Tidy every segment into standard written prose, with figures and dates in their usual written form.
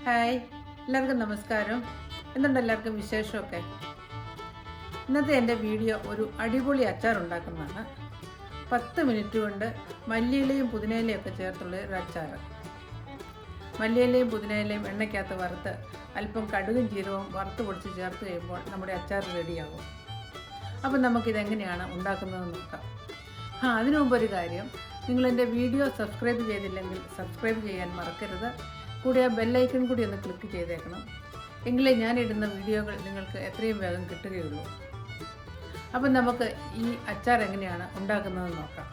Hi, എല്ലാവർക്കും നമസ്കാരം. എന്തുണ്ട് എല്ലാവർക്കും വിശേഷമൊക്കെ? ഇന്നത്തെ എൻ്റെ വീഡിയോ ഒരു അടിപൊളി അച്ചാർ ഉണ്ടാക്കുന്നതാണ്. 10 മിനിറ്റ് കൊണ്ട് മല്ലിയിലയും പുതിനയിലയും ഒക്കെ ചേർത്തുള്ള ഒരു അച്ചാർ. മല്ലിയിലയും പുതിനയിലയും എണ്ണയ്ക്കകത്ത് വറുത്ത് അല്പം കടുകും ജീരകവും വറുത്ത് പൊടിച്ച് ചേർത്ത് കഴിയുമ്പോൾ നമ്മുടെ അച്ചാർ റെഡിയാകും. അപ്പം നമുക്കിതെങ്ങനെയാണ് ഉണ്ടാക്കുന്നതെന്ന് നോക്കാം. അതിനു മുമ്പ് ഒരു കാര്യം, നിങ്ങളെൻ്റെ വീഡിയോ സബ്സ്ക്രൈബ് ചെയ്തില്ലെങ്കിൽ സബ്സ്ക്രൈബ് ചെയ്യാൻ മറക്കരുത്. കൂടി ആ ബെല്ലൈക്കൺ കൂടി ഒന്ന് ക്ലിക്ക് ചെയ്തേക്കണം. എങ്കിലേ ഞാനിടുന്ന വീഡിയോകൾ നിങ്ങൾക്ക് എത്രയും വേഗം കിട്ടുകയുള്ളൂ. അപ്പം നമുക്ക് ഈ അച്ചാർ എങ്ങനെയാണ് ഉണ്ടാക്കുന്നതെന്ന് നോക്കാം.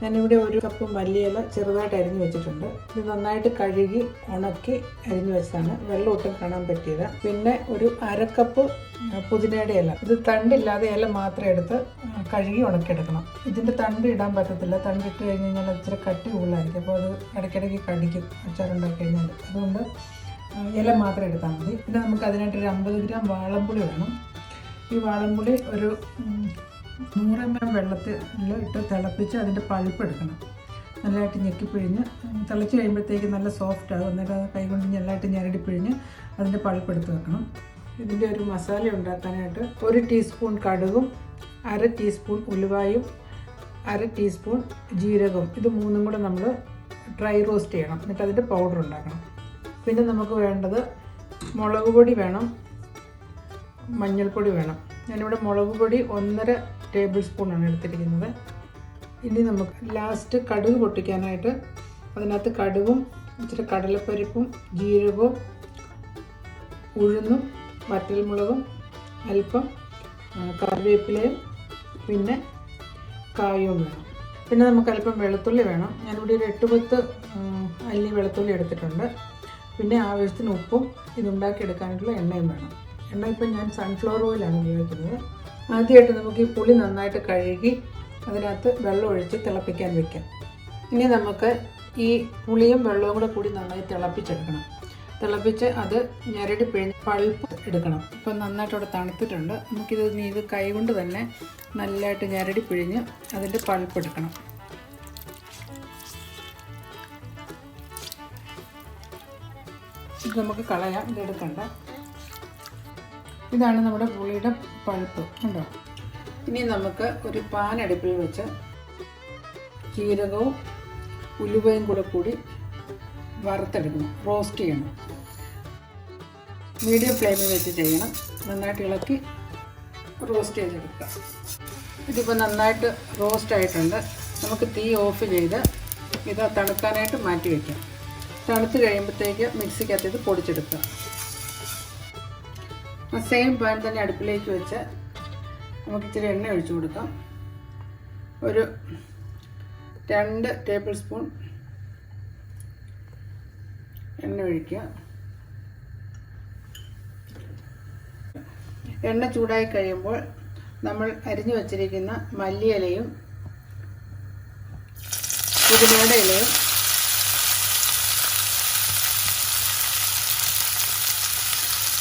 ഞാനിവിടെ 1 കപ്പ് മല്ലിയില ചെറുതായിട്ട് അരിഞ്ഞു വെച്ചിട്ടുണ്ട്. ഇത് നന്നായിട്ട് കഴുകി ഉണക്കി അരിഞ്ഞു വെച്ചതാണ്. വെള്ളം ഒട്ടും കാണാൻ പറ്റിയത്. പിന്നെ ഒരു 1/2 കപ്പ് പുതിനയുടെ ഇല. ഇത് തണ്ടില്ലാതെ ഇല മാത്രം എടുത്ത് കഴുകി ഉണക്കിയെടുക്കണം. ഇതിൻ്റെ തണ്ട് ഇടാൻ പറ്റത്തില്ല. തണ്ട് ഇട്ട് കഴിഞ്ഞ് കഴിഞ്ഞാൽ അത് ഇച്ചിരി കട്ടി കൂടുതലായിരിക്കും. അപ്പോൾ അത് ഇടയ്ക്കിടയ്ക്ക് കടിക്കും അച്ചാർ ഉണ്ടാക്കി കഴിഞ്ഞാൽ. അതുകൊണ്ട് ഇല മാത്രം എടുത്താൽ മതി. പിന്നെ നമുക്ക് അതിനായിട്ടൊരു 50 ഗ്രാം വാളംപുളി വേണം. ഈ വാളംപുളി ഒരു 100 ml വെള്ളത്തിൽ ഇട്ട് തിളപ്പിച്ച് അതിൻ്റെ പൾപ്പ് എടുക്കണം. നല്ലതായിട്ട് ഞെക്കിപ്പിഴിഞ്ഞ് തിളച്ച് കഴിയുമ്പോഴത്തേക്ക് നല്ല സോഫ്റ്റ് ആകും. എന്നിട്ട് അത് കൈകൊണ്ട് നല്ലതായിട്ട് ഞെരടിപ്പിഴിഞ്ഞ് അതിൻ്റെ പൾപ്പ് എടുത്ത് വെക്കണം. ഇതിൻ്റെ ഒരു മസാല ഉണ്ടാക്കാനായിട്ട് 1 ടീസ്പൂൺ കടുകും 1/2 ടീസ്പൂൺ ഉലുവായും 1/2 ടീസ്പൂൺ ജീരകവും, ഇത് 3ഉം കൂടെ നമ്മൾ ഡ്രൈ റോസ്റ്റ് ചെയ്യണം. എന്നിട്ട് അതിൻ്റെ പൗഡർ ഉണ്ടാക്കണം. പിന്നെ നമുക്ക് വേണ്ടത് മുളക് പൊടി വേണം, മഞ്ഞൾപ്പൊടി വേണം. ഞാനിവിടെ മുളക് പൊടി 1.5 ടേബിൾ സ്പൂണാണ് എടുത്തിരിക്കുന്നത്. ഇനി നമുക്ക് ലാസ്റ്റ് കടുക് പൊട്ടിക്കാനായിട്ട് അതിനകത്ത് കടുകും ഇച്ചിരി കടലപ്പരിപ്പും ജീരകവും ഉഴുന്നും വറ്റൽമുളകും അല്പം കറിവേപ്പിലയും പിന്നെ കായവും വേണം. പിന്നെ നമുക്ക് അല്പം വെളുത്തുള്ളി വേണം. ഞാനിവിടെ ഒരു 8-10 അല്ലി വെളുത്തുള്ളി എടുത്തിട്ടുണ്ട്. പിന്നെ ആവശ്യത്തിന് ഉപ്പും ഇതുണ്ടാക്കിയെടുക്കാനായിട്ടുള്ള എണ്ണയും വേണം. എണ്ണ ഇപ്പം ഞാൻ സൺഫ്ലവർ ഓയിലാണ് ഉപയോഗിക്കുന്നത്. ആദ്യമായിട്ട് നമുക്ക് ഈ പുളി നന്നായിട്ട് കഴുകി അതിനകത്ത് വെള്ളം ഒഴിച്ച് തിളപ്പിക്കാൻ വെക്കാം. ഇനി നമുക്ക് ഈ പുളിയും വെള്ളവും കൂടി നന്നായി തിളപ്പിച്ചെടുക്കണം. തിളപ്പിച്ച് അത് ഞെരടി പിഴിഞ്ഞ് പൾപ്പ് എടുക്കണം. ഇപ്പം നന്നായിട്ട് അവിടെ തണുത്തിട്ടുണ്ട്. ഇത് കൈ കൊണ്ട് തന്നെ നല്ലതായിട്ട് ഞെരടി പിഴിഞ്ഞ് അതിൻ്റെ പൾപ്പ് എടുക്കണം. ഇത് നമുക്ക് കളയാം, ഇതെടുക്കണ്ട. ഇതാണ് നമ്മുടെ പുളിയുടെ പൾപ്പ് ഉണ്ടോ. ഇനി നമുക്ക് ഒരു പാൻ അടുപ്പിൽ വെച്ച് ജീരകവും ഉലുവയും കൂടി വറുത്തെടുക്കണം, റോസ്റ്റ് ചെയ്യണം. മീഡിയം ഫ്ലെയിമിൽ വെച്ച് ചെയ്യണം. നന്നായിട്ട് ഇളക്കി റോസ്റ്റ് ചെയ്തെടുക്കുക. ഇതിപ്പോൾ നന്നായിട്ട് റോസ്റ്റ് ആയിട്ടുണ്ട്. നമുക്ക് തീ ഓഫ് ചെയ്ത് ഇത് തണുക്കാനായിട്ട് മാറ്റി വയ്ക്കാം. തണുത്ത് കഴിയുമ്പോഴത്തേക്ക് മിക്സിക്കകത്ത് ഇത് പൊടിച്ചെടുക്കുക. ആ സെയിം പാൻ തന്നെ അടുപ്പിലേക്ക് വെച്ച് നമുക്ക് ഇച്ചിരി എണ്ണ ഒഴിച്ചു കൊടുക്കാം. ഒരു 2 ടേബിൾ സ്പൂൺ എണ്ണ ഒഴിക്കുക. എണ്ണ ചൂടായി കഴിയുമ്പോൾ നമ്മൾ അരിഞ്ഞു വച്ചിരിക്കുന്ന മല്ലിയിലയും പുതിനയുടെ ഇലയും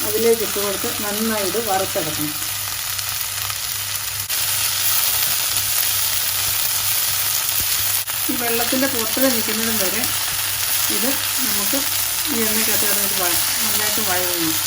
അതിലേക്ക് ഇട്ട് കൊടുത്ത് നന്നായിട്ട് വറുത്തെടുക്കണം. ഈ വെള്ളത്തിൻ്റെ പൊട്ടൽ നിൽക്കുന്നതും വരെ ഇത് നമുക്ക് ഈ എണ്ണയ്ക്കകത്ത് നന്നായിട്ട് വഴങ്ങണം.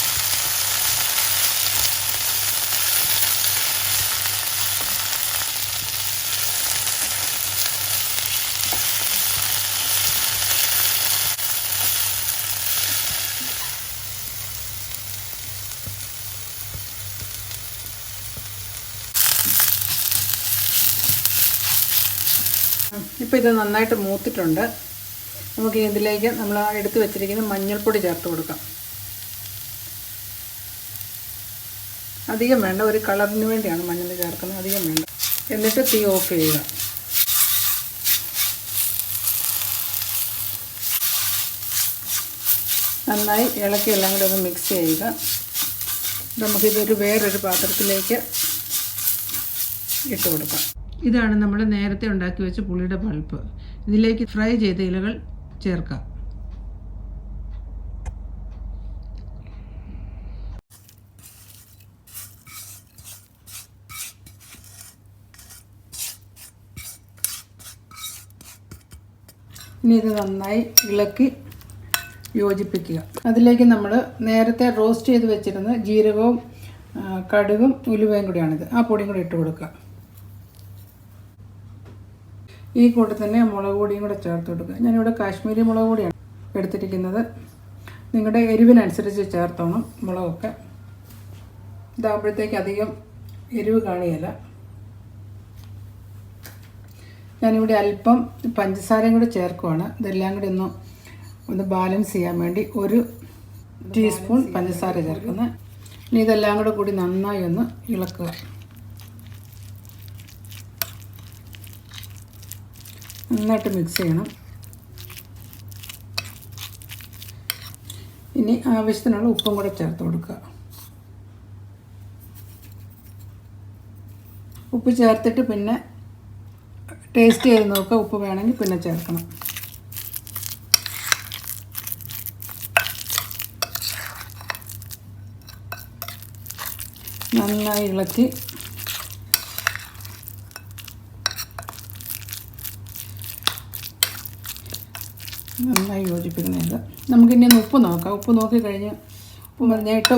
ഇപ്പോൾ ഇത് നന്നായിട്ട് മൂത്തിട്ടുണ്ട്. നമുക്ക് ഇതിലേക്ക് നമ്മൾ എടുത്ത് വെച്ചിരിക്കുന്ന മഞ്ഞൾപ്പൊടി ചേർത്ത് കൊടുക്കാം. അധികം വേണ്ട, ഒരു കളറിന് വേണ്ടിയാണ് മഞ്ഞൾ ചേർക്കുന്നത്, അധികം വേണ്ട. എന്നിട്ട് തീ ഓഫ് ചെയ്യുക. നന്നായി ഇളക്കി എല്ലാം കൂടി ഒന്ന് മിക്സ് ചെയ്യുക. നമുക്കിതൊരു വേറൊരു പാത്രത്തിലേക്ക് ഇട്ട് കൊടുക്കാം. ഇതാണ് നമ്മൾ നേരത്തെ ഉണ്ടാക്കി വെച്ച പുളിയുടെ പൾപ്പ്. ഇതിലേക്ക് ഫ്രൈ ചെയ്ത ഇലകൾ ചേർക്കാം. ഇനി ഇത് നന്നായി ഇളക്കി യോജിപ്പിക്കുക. അതിലേക്ക് നമ്മൾ നേരത്തെ റോസ്റ്റ് ചെയ്ത് വെച്ചിരുന്ന ജീരകവും കടുകും ഉലുവയും കൂടിയാണിത്. ആ പൊടിയും കൂടി ഇട്ട് കൊടുക്കുക. ഈ കൂടെ തന്നെ മുളക് പൊടിയും കൂടെ ചേർത്ത് കൊടുക്കുക. ഞാനിവിടെ കാശ്മീരി മുളക് പൊടിയാണ് എടുത്തിരിക്കുന്നത്. നിങ്ങളുടെ എരിവിനനുസരിച്ച് ചേർത്തോണം മുളകൊക്കെ. ഇതാകുമ്പോഴത്തേക്ക് അധികം എരിവ് കാണിയല്ല. ഞാനിവിടെ അല്പം പഞ്ചസാരയും കൂടെ ചേർക്കുവാണ്. ഇതെല്ലാം കൂടി ഒന്ന് ബാലൻസ് ചെയ്യാൻ വേണ്ടി 1 ടീസ്പൂൺ പഞ്ചസാര ചേർക്കുന്നത്. ഇനി ഇതെല്ലാം കൂടി നന്നായി ഒന്ന് ഇളക്കുക. നന്നായിട്ട് മിക്സ് ചെയ്യണം. ഇനി ആവശ്യത്തിനുള്ള ഉപ്പും കൂടെ ചേർത്ത് കൊടുക്കുക. ഉപ്പ് ചേർത്തിട്ട് പിന്നെ ടേസ്റ്റ് ചെയ്ത് നോക്കുക. ഉപ്പ് വേണമെങ്കിൽ പിന്നെ ചേർക്കണം. നന്നായി ഇളക്കി നന്നായി യോജിപ്പിക്കുന്നത്. നമുക്കിനി ഉപ്പ് നോക്കാം. ഉപ്പ് നോക്കിക്കഴിഞ്ഞ്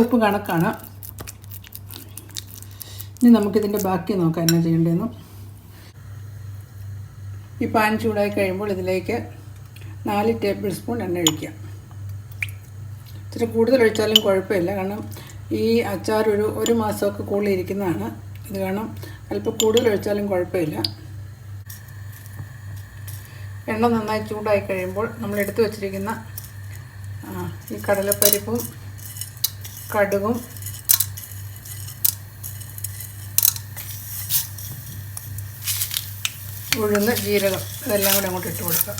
ഉപ്പ് കണക്കാണ്. ഇനി നമുക്കിതിൻ്റെ ബാക്കി നോക്കാം എന്നാ ചെയ്യേണ്ടതെന്ന്. ഈ പാൻ ചൂടായി കഴിയുമ്പോൾ ഇതിലേക്ക് 4 ടേബിൾ സ്പൂൺ എണ്ണ ഒഴിക്കുക. ഇച്ചിരി കൂടുതൽ ഒഴിച്ചാലും കുഴപ്പമില്ല. കാരണം ഈ അച്ചാർ ഒരു മാസമൊക്കെ കൂടുതൽ ഇരിക്കുന്നതാണ്. ഇത് കാരണം അല്പം കൂടുതൽ ഒഴിച്ചാലും കുഴപ്പമില്ല. എണ്ണ നന്നായി ചൂടായി കഴിയുമ്പോൾ നമ്മൾ എടുത്തു വച്ചിരിക്കുന്ന ഈ കടലപ്പരിപ്പും കടുകും ഉഴുന്ന് ജീരകം ഇതെല്ലാം കൂടി അങ്ങോട്ട് ഇട്ട് കൊടുക്കുക.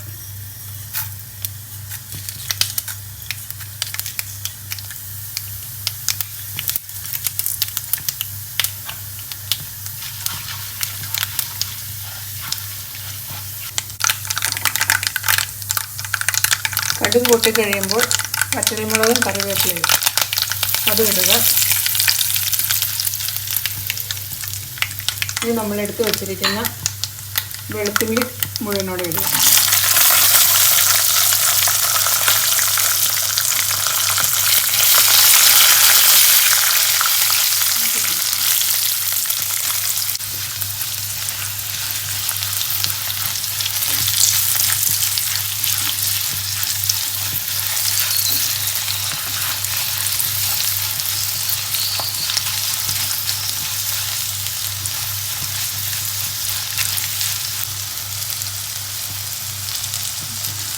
കടുക് പൊട്ടിക്കഴിയുമ്പോൾ പച്ചമുളകും കറിവേപ്പിലയും അതും ഇടുക. ഇനി നമ്മളെടുത്ത് വച്ചിരിക്കുന്ന വെളുത്തുള്ളി മുഴുവനോടെ ഇടുക.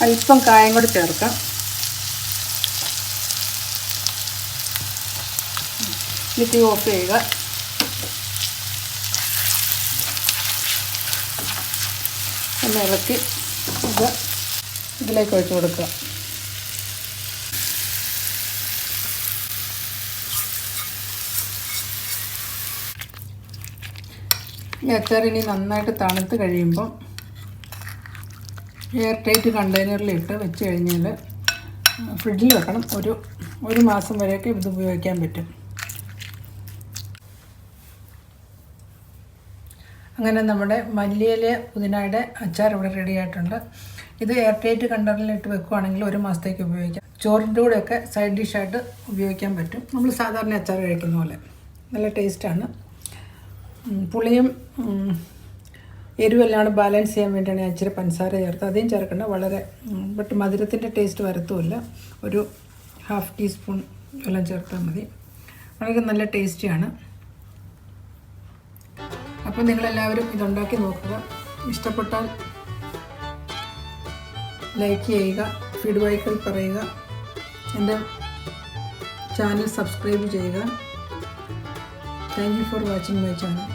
അല്പം കായം കൂടി ചേർക്കാം. തീ ഓഫ് ചെയ്യുക. ഒന്ന് ഇളക്കി ഇതിലേക്ക് ഒഴിച്ച് കൊടുക്കുക. ഈ അച്ചാർ ഇനി നന്നായിട്ട് തണുത്ത് കഴിയുമ്പം എയർ ടൈറ്റ് കണ്ടെയ്നറിലിട്ട് വെച്ച് കഴിഞ്ഞാൽ ഫ്രിഡ്ജിൽ വെക്കണം. ഒരു മാസം വരെയൊക്കെ ഇത് ഉപയോഗിക്കാൻ പറ്റും. അങ്ങനെ നമ്മുടെ മല്ലിയില പുതിനയുടെ അച്ചാർ ഇവിടെ റെഡി ആയിട്ടുണ്ട്. ഇത് എയർ ടൈറ്റ് കണ്ടെയ്നറിലിട്ട് വെക്കുകയാണെങ്കിൽ 1 മാസത്തേക്ക് ഉപയോഗിക്കാം. ചോറിൻ്റെ കൂടെയൊക്കെ സൈഡ് ഡിഷായിട്ട് ഉപയോഗിക്കാൻ പറ്റും. നമ്മൾ സാധാരണ അച്ചാർ കഴിക്കുന്ന പോലെ നല്ല ടേസ്റ്റാണ്. പുളിയും എരിവെല്ലാം ബാലൻസ് ചെയ്യാൻ വേണ്ടിയാണ് ഞാൻ ഇച്ചിരി പഞ്ചസാര ചേർത്ത്. അധികം ചേർക്കേണ്ട, വളരെ ബട്ട് മധുരത്തിൻ്റെ ടേസ്റ്റ് വരത്തുമില്ല. ഒരു 1/2 ടീസ്പൂൺ വെള്ളം ചേർത്താൽ മതി. വളരെ നല്ല ടേസ്റ്റിയാണ്. അപ്പോൾ നിങ്ങളെല്ലാവരും ഇതുണ്ടാക്കി നോക്കുക. ഇഷ്ടപ്പെട്ടാൽ ലൈക്ക് ചെയ്യുക, ഫീഡ്ബാക്കുകൾ പറയുക, എൻ്റെ ചാനൽ സബ്സ്ക്രൈബ് ചെയ്യുക. Thank you for watching my channel.